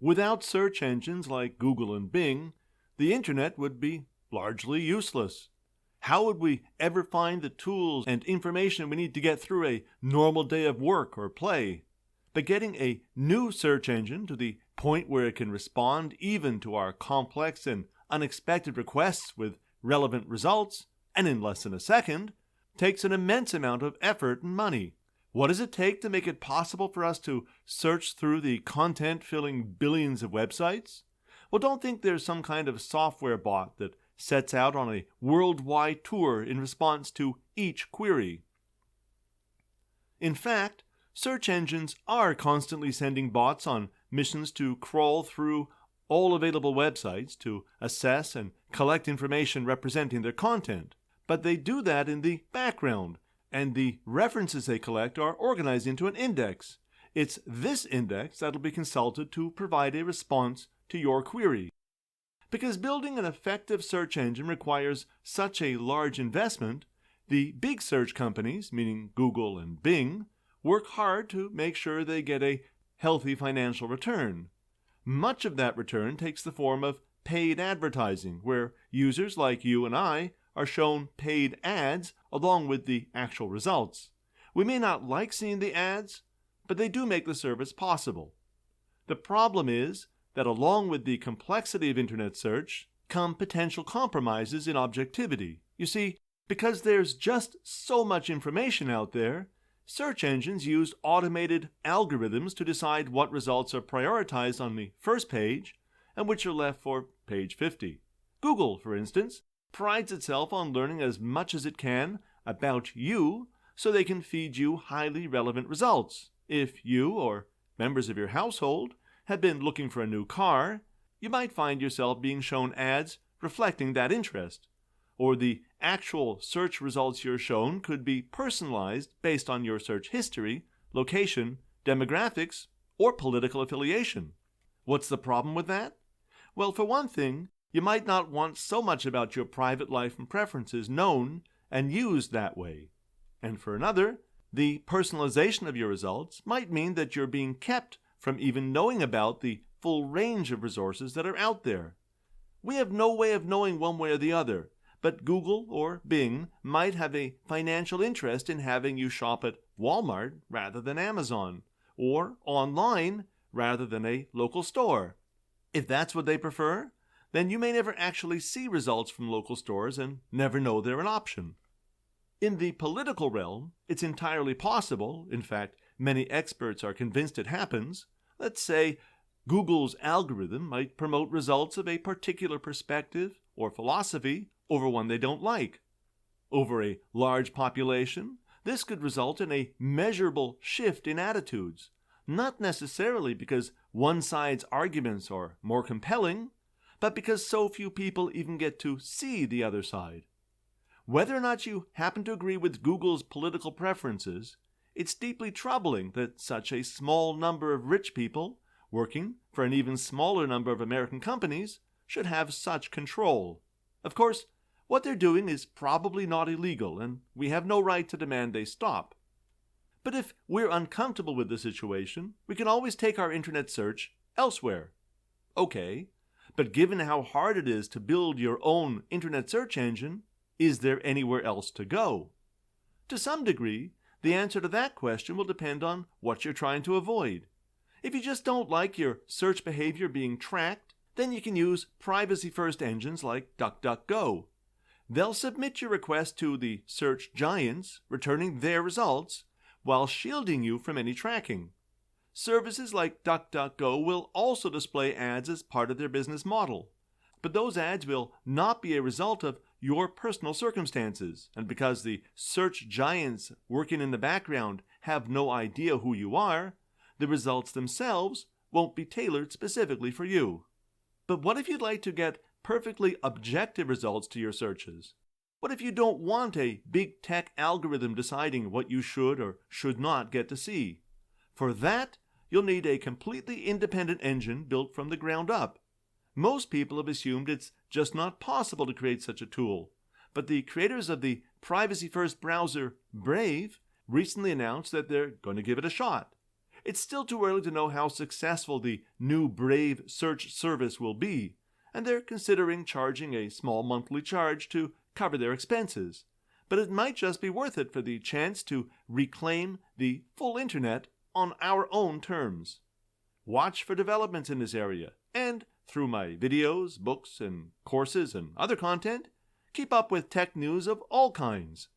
Without search engines like Google and Bing, the internet would be largely useless. How would we ever find the tools and information we need to get through a normal day of work or play? But getting a new search engine to the point where it can respond even to our complex and unexpected requests with relevant results, and in less than a second, takes an immense amount of effort and money. What does it take to make it possible for us to search through the content filling billions of websites? Well, don't think there's some kind of software bot that sets out on a worldwide tour in response to each query. In fact, search engines are constantly sending bots on missions to crawl through all available websites to assess and collect information representing their content. But they do that in the background, and the references they collect are organized into an index. It's this index that'll be consulted to provide a response to your query. Because building an effective search engine requires such a large investment, the big search companies, meaning Google and Bing, work hard to make sure they get a healthy financial return. Much of that return takes the form of paid advertising, where users like you and I are shown paid ads along with the actual results. We may not like seeing the ads, but they do make the service possible. The problem is that along with the complexity of internet search come potential compromises in objectivity. You see, because there's just so much information out there, search engines use automated algorithms to decide what results are prioritized on the first page and which are left for page 50. Google, for instance, prides itself on learning as much as it can about you so they can feed you highly relevant results. If you or members of your household have been looking for a new car, you might find yourself being shown ads reflecting that interest. Or the actual search results you're shown could be personalized based on your search history, location, demographics, or political affiliation. What's the problem with that? Well, for one thing, you might not want so much about your private life and preferences known and used that way. And for another, the personalization of your results might mean that you're being kept from even knowing about the full range of resources that are out there. We have no way of knowing one way or the other, but Google or Bing might have a financial interest in having you shop at Walmart rather than Amazon, or online rather than a local store. If that's what they prefer, then you may never actually see results from local stores and never know they're an option. In the political realm, it's entirely possible, in fact, many experts are convinced it happens. Let's say Google's algorithm might promote results of a particular perspective or philosophy over one they don't like. Over a large population, this could result in a measurable shift in attitudes, not necessarily because one side's arguments are more compelling, but because so few people even get to see the other side. Whether or not you happen to agree with Google's political preferences, it's deeply troubling that such a small number of rich people, working for an even smaller number of American companies, should have such control. Of course, what they're doing is probably not illegal, and we have no right to demand they stop. But if we're uncomfortable with the situation, we can always take our internet search elsewhere. Okay, but given how hard it is to build your own internet search engine, is there anywhere else to go? To some degree, the answer to that question will depend on what you're trying to avoid. If you just don't like your search behavior being tracked, then you can use privacy-first engines like DuckDuckGo. They'll submit your request to the search giants, returning their results, while shielding you from any tracking. Services like DuckDuckGo will also display ads as part of their business model, but those ads will not be a result of your personal circumstances, and because the search giants working in the background have no idea who you are, the results themselves won't be tailored specifically for you. But what if you'd like to get perfectly objective results to your searches? What if you don't want a big tech algorithm deciding what you should or should not get to see? For that, you'll need a completely independent engine built from the ground up. Most people have assumed it's just not possible to create such a tool, but the creators of the privacy-first browser Brave recently announced that they're going to give it a shot. It's still too early to know how successful the new Brave search service will be, and they're considering charging a small monthly charge to cover their expenses. But it might just be worth it for the chance to reclaim the full internet on our own terms. Watch for developments in this area, and through my videos, books, and courses and other content, keep up with tech news of all kinds.